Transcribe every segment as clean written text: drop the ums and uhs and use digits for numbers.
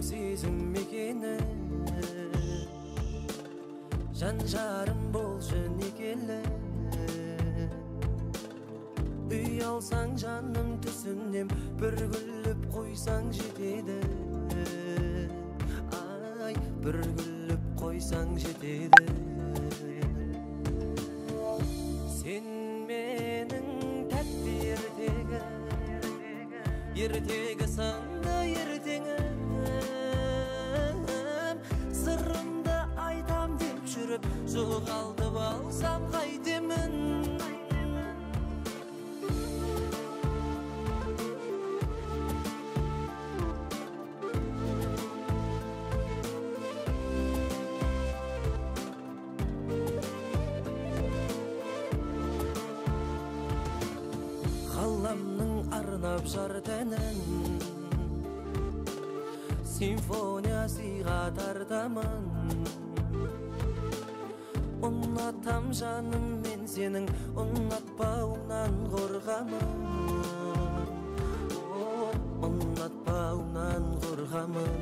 сезім мекені, жан жарым болшы некелі. Үй алсаң жаным түсінем, бір күліп қойсаң жетеді. Ай, бір күліп қойсаң жетеді. Сен менің тәтті ертегі сынды ертеңім. Сырымды айтам деп жүріп, жоғалтып алсам қайтемін. Қаламның арнап жар тәнін, симфония сыйға тартамын. Ұнатам жаным мен сенің, ұнатпауыңнан қорғамын. Ұнатпауыңнан қорғамын.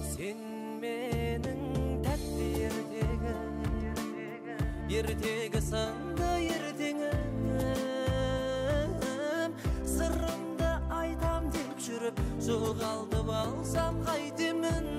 Сен менің тәтті ертегі сынды ертеңім. Сырымды айтам деп жүріп, жоғалтып алсам қайтемін.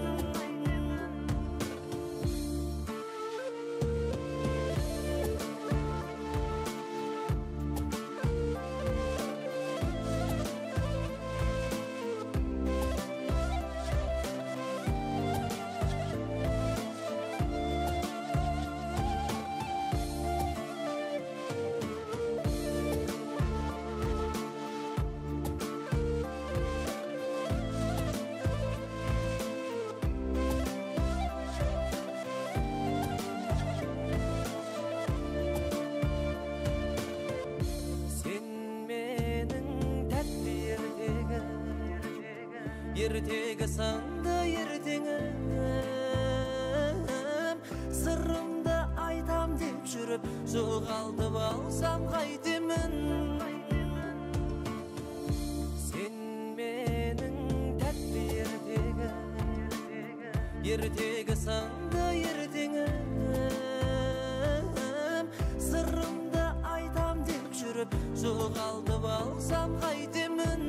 Ертегі сынды ертеңім. Сырымды айтам деп жүріп, жоғалтып алсам қайтемін. Сен менің тәтті ертегі сынды ертеңім. Сырымды айтам деп жүріп, жоғалтып алсам қайтемін.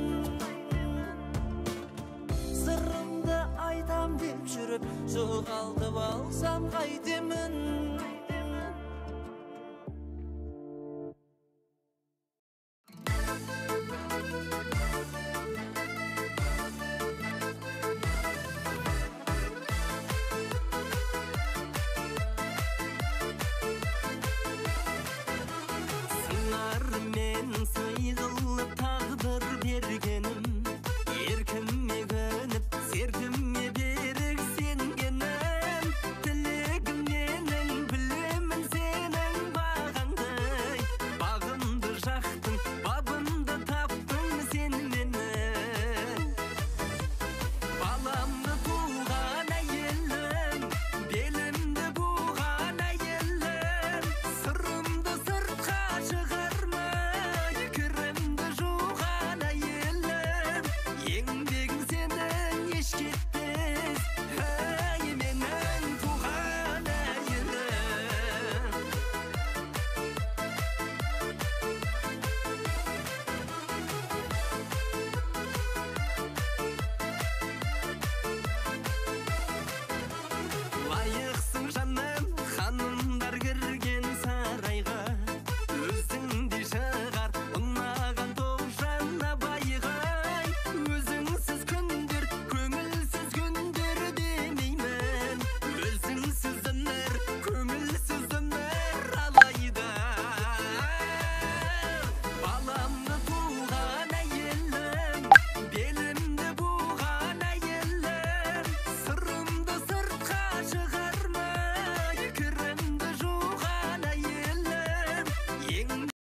Сырымды айтам деп жүріп, жоғалтып алсам қайтемін.